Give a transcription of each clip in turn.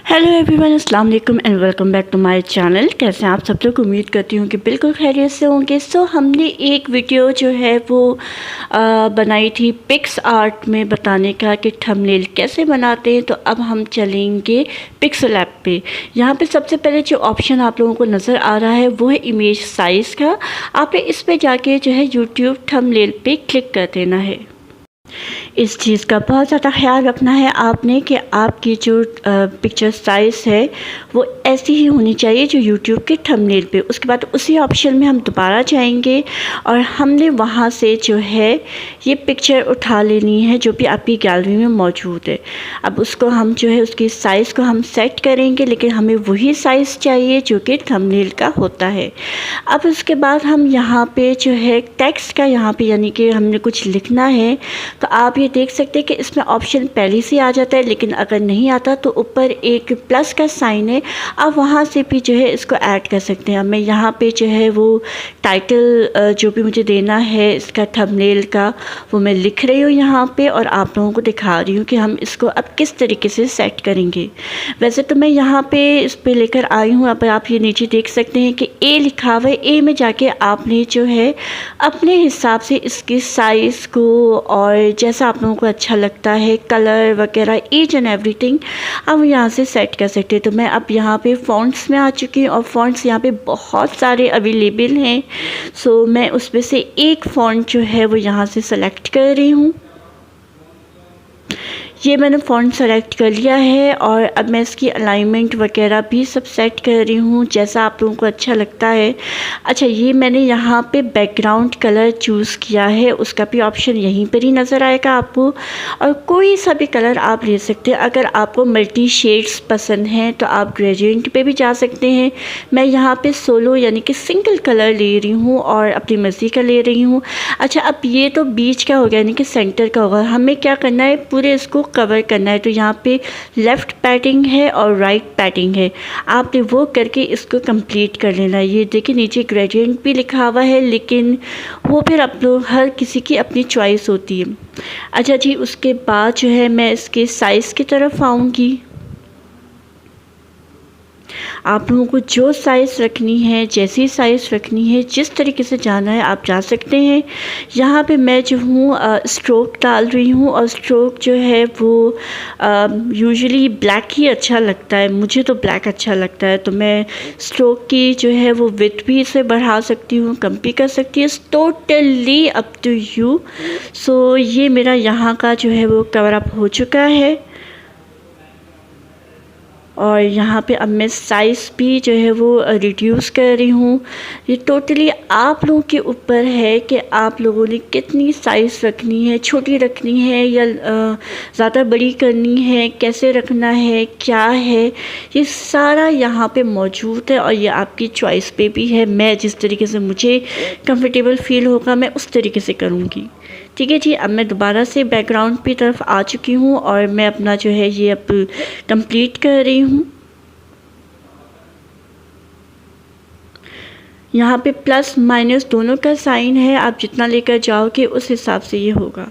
Hello everyone, अस्सलाम वालेकुम and welcome back to my channel. कैसे हैं आप सब लोग? उम्मीद करती हूँ कि बिल्कुल खैरियत से होंगे। सो हमने एक वीडियो जो है वो बनाई थी पिक्स आर्ट में बताने का कि थंबनेल कैसे बनाते हैं। तो अब हम चलेंगे पिक्सेल ऐप पे। यहाँ पे सबसे पहले जो ऑप्शन आप लोगों को नज़र आ रहा है वो है इमेज साइज़ का। आपने इस पे जाके जो है यूट्यूब थंबनेल पे क्लिक कर देना है। इस चीज़ का बहुत ज़्यादा ख्याल रखना है आपने कि आपकी जो पिक्चर साइज़ है वो ऐसी ही होनी चाहिए जो यूट्यूब के थंबनेल पे। उसके बाद उसी ऑप्शन में हम दोबारा जाएंगे और हमने वहाँ से जो है ये पिक्चर उठा लेनी है जो भी आपकी गैलरी में मौजूद है। अब उसको हम जो है उसकी साइज़ को हम सेट करेंगे, लेकिन हमें वही साइज़ चाहिए जो कि थंबनेल का होता है। अब उसके बाद हम यहाँ पे जो है टेक्स्ट का यहाँ पे यानी कि हमने कुछ लिखना है, तो आप ये देख सकते हैं कि इसमें ऑप्शन पहले से आ जाता है, लेकिन अगर नहीं आता तो ऊपर एक प्लस का साइन है, आप वहाँ से भी जो है इसको ऐड कर सकते हैं। मैं यहाँ पे जो है वो टाइटल जो भी मुझे देना है इसका थंबनेल का वो मैं लिख रही हूँ यहाँ पे, और आप लोगों को दिखा रही हूँ कि हम इसको अब किस तरीके से सेट करेंगे। वैसे तो मैं यहाँ पे इस पे लेकर आई हूँ। अब आप ये नीचे देख सकते हैं कि ए लिखा हुआ है। ए में जाके आपने जो है अपने हिसाब से इसकी साइज़ को और जैसा आप लोगों को अच्छा लगता है कलर वगैरह ईच एंड एवरीथिंग आप यहाँ से सेट कर सकते हैं। तो मैं अब यहाँ पे फ़ॉन्ट्स में आ चुकी हूँ और फ़ॉन्ट्स यहाँ पे बहुत सारे अवेलेबल हैं। सो मैं उसमें से एक फ़ॉन्ट जो है वो यहाँ से सेलेक्ट कर रही हूँ। ये मैंने फ़ॉन्ट सेलेक्ट कर लिया है और अब मैं इसकी अलाइनमेंट वगैरह भी सब सेट कर रही हूँ जैसा आप लोगों को अच्छा लगता है। अच्छा, ये मैंने यहाँ पे बैकग्राउंड कलर चूज़ किया है, उसका भी ऑप्शन यहीं पर ही नज़र आएगा आपको, और कोई सा भी कलर आप ले सकते हैं। अगर आपको मल्टी शेड्स पसंद हैं तो आप ग्रेडियंट पे भी जा सकते हैं। मैं यहाँ पे सोलो यानी कि सिंगल कलर ले रही हूँ और अपनी मर्ज़ी का ले रही हूँ। अच्छा, अब ये तो बीच का हो गया यानी कि सेंटर का होगा। हमें क्या करना है, पूरे इसको कवर करना है। तो यहाँ पे लेफ़्ट पैडिंग है और राइट पैडिंग है, आपने वो करके इसको कंप्लीट कर लेना है। ये देखिए नीचे ग्रेडियंट भी लिखा हुआ है, लेकिन वो फिर आप लोग हर किसी की अपनी चॉइस होती है। अच्छा जी, उसके बाद जो है मैं इसके साइज़ की तरफ आऊँगी। आप लोगों को जो साइज़ रखनी है, जैसी साइज़ रखनी है, जिस तरीके से जाना है आप जा सकते हैं। यहाँ पे मैं जो हूँ स्ट्रोक डाल रही हूँ, और स्ट्रोक जो है वो यूजुअली ब्लैक ही अच्छा लगता है। मुझे तो ब्लैक अच्छा लगता है, तो मैं स्ट्रोक की जो है वो विड्थ भी इसे बढ़ा सकती हूँ, कम भी कर सकती है। Totally up to you. So ये मेरा यहाँ का जो है वो कवर अप हो चुका है, और यहाँ पे अब मैं साइज़ भी जो है वो रिड्यूस कर रही हूँ। ये टोटली आप लोगों के ऊपर है कि आप लोगों ने कितनी साइज़ रखनी है, छोटी रखनी है या ज़्यादा बड़ी करनी है, कैसे रखना है, क्या है, ये सारा यहाँ पे मौजूद है और ये आपकी चॉइस पे भी है। मैं जिस तरीके से मुझे कंफर्टेबल फ़ील होगा मैं उस तरीके से करूँगी। ठीक है जी, अब मैं दोबारा से बैकग्राउंड की तरफ आ चुकी हूँ और मैं अपना जो है ये अब कंप्लीट कर रही हूँ। यहाँ पे प्लस माइनस दोनों का साइन है, आप जितना लेकर जाओगे उस हिसाब से ये होगा।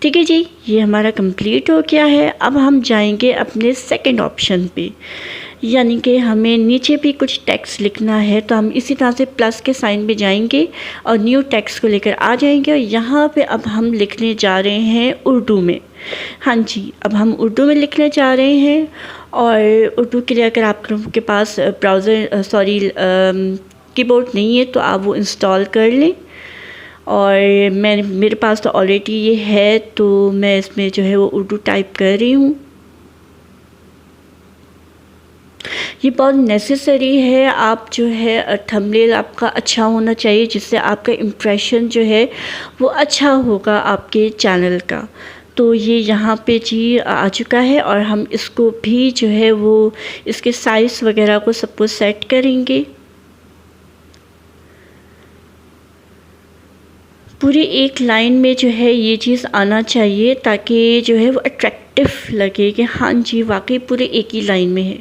ठीक है जी, ये हमारा कंप्लीट हो गया है। अब हम जाएंगे अपने सेकंड ऑप्शन पे, यानी कि हमें नीचे भी कुछ टेक्स्ट लिखना है। तो हम इसी तरह से प्लस के साइन पे जाएंगे और न्यू टेक्स्ट को लेकर आ जाएंगे, और यहाँ पे अब हम लिखने जा रहे हैं उर्दू में। हाँ जी, अब हम उर्दू में लिखने जा रहे हैं। और उर्दू के लिए अगर आपके पास कीबोर्ड नहीं है तो आप वो इंस्टॉल कर लें, और मेरे पास तो ऑलरेडी ये है, तो मैं इसमें जो है वो उर्दू टाइप कर रही हूँ। ये बहुत नेसेसरी है। आप जो है थंबनेल आपका अच्छा होना चाहिए, जिससे आपका इम्प्रेशन जो है वो अच्छा होगा आपके चैनल का। तो ये यहाँ पे जी आ चुका है, और हम इसको भी जो है वो इसके साइज़ वगैरह को सबको सेट करेंगे। पूरी एक लाइन में जो है ये चीज़ आना चाहिए, ताकि जो है वो अट्रैक्टिव लगे कि हाँ जी वाकई पूरे एक ही लाइन में है।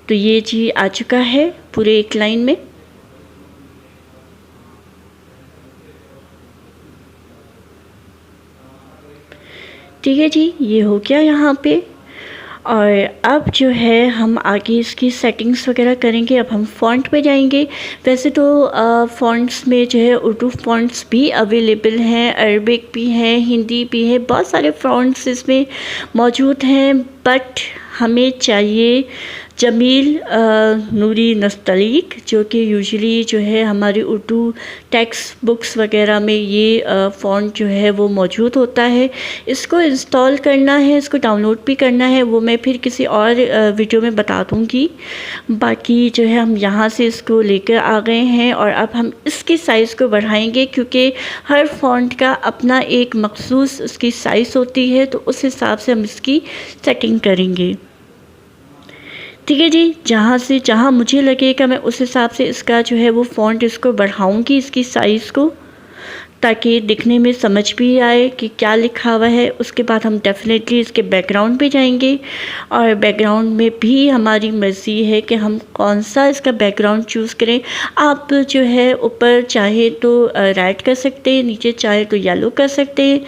तो ये जी आ चुका है पूरे एक लाइन में। ठीक है जी, ये हो गया यहाँ पे। और अब जो है हम आगे इसकी सेटिंग्स वगैरह करेंगे। अब हम फ़ॉन्ट पे जाएंगे। वैसे तो फ़ॉन्ट्स में जो है उर्दू फ़ॉन्ट्स भी अवेलेबल हैं, अरबिक भी हैं, हिंदी भी है, बहुत सारे फ़ॉन्ट्स इसमें मौजूद हैं। बट हमें चाहिए जमील नूरी नस्तलीक, जो कि यूजुअली जो है हमारी उर्दू टेक्स्ट बुक्स वगैरह में ये फ़ॉन्ट जो है वो मौजूद होता है। इसको इंस्टॉल करना है, इसको डाउनलोड भी करना है, वो मैं फिर किसी और वीडियो में बता दूँगी। बाकी जो है हम यहाँ से इसको लेकर आ गए हैं और अब हम इसकी साइज़ को बढ़ाएंगे, क्योंकि हर फ़ॉन्ट का अपना एक मखसूस उसकी साइज़ होती है, तो उस हिसाब से हम इसकी सेटिंग करेंगे। ठीक है जी, जहाँ मुझे लगेगा मैं उस हिसाब से इसका जो है वो फ़ॉन्ट इसको बढ़ाऊँगी, इसकी साइज़ को, ताकि दिखने में समझ भी आए कि क्या लिखा हुआ है। उसके बाद हम डेफ़िनेटली इसके बैकग्राउंड पे जाएंगे और बैकग्राउंड में भी हमारी मर्ज़ी है कि हम कौन सा इसका बैकग्राउंड चूज़ करें। आप जो है ऊपर चाहे तो रेड कर सकते हैं, नीचे चाहे तो येलो कर सकते हैं।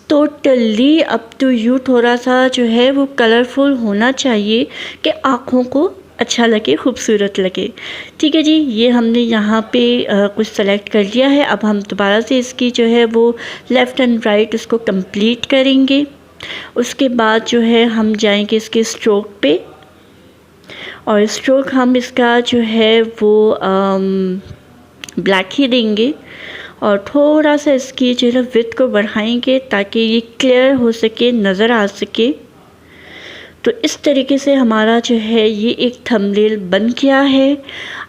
Totally up to you. थोड़ा सा जो है वो कलरफुल होना चाहिए कि आँखों को अच्छा लगे, खूबसूरत लगे। ठीक है जी, ये हमने यहाँ पे कुछ सेलेक्ट कर लिया है। अब हम दोबारा से इसकी जो है वो लेफ़्ट एंड राइट इसको कंप्लीट करेंगे। उसके बाद जो है हम जाएंगे इसके स्ट्रोक पे, और स्ट्रोक हम इसका जो है वो ब्लैक ही देंगे और थोड़ा सा इसकी जो है विड्थ को बढ़ाएंगे ताकि ये क्लियर हो सके, नज़र आ सके। तो इस तरीके से हमारा जो है ये एक थंबनेल बन गया है।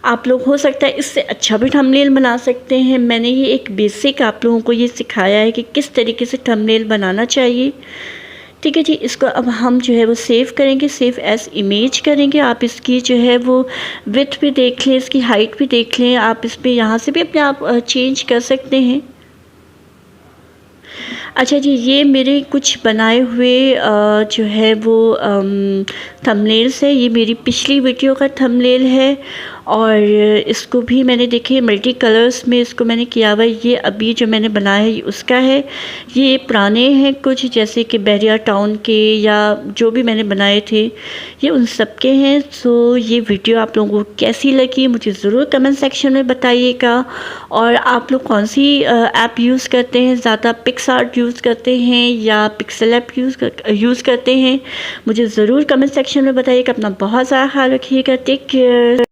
आप लोग हो सकता है इससे अच्छा भी थंबनेल बना सकते हैं। मैंने ये एक बेसिक आप लोगों को ये सिखाया है कि किस तरीके से थंबनेल बनाना चाहिए। ठीक है जी, इसको अब हम जो है वो सेव करेंगे, सेव एज इमेज करेंगे। आप इसकी जो है वो विड्थ भी देख लें, इसकी हाइट भी देख लें। आप इस पर यहाँ से भी अपने आप चेंज कर सकते हैं। अच्छा जी, ये मेरे कुछ बनाए हुए जो है वो थंबनेल्स है। ये मेरी पिछली वीडियो का थंबनेल है और इसको भी मैंने देखे मल्टी कलर्स में इसको मैंने किया हुआ है। ये अभी जो मैंने बनाया है उसका है। ये पुराने हैं कुछ, जैसे कि बहरिया टाउन के या जो भी मैंने बनाए थे, ये उन सब के हैं। सो ये वीडियो आप लोगों को कैसी लगी मुझे ज़रूर कमेंट सेक्शन में बताइएगा। और आप लोग कौन सी ऐप यूज़ करते हैं, ज़्यादा पिक्सआर्ट यूज़ करते हैं या पिक्सेल ऐप यूज़ करते हैं, मुझे ज़रूर कमेंट सेक्शन में बताइएगा। अपना बहुत सारा ख्याल रखिएगा। Take care.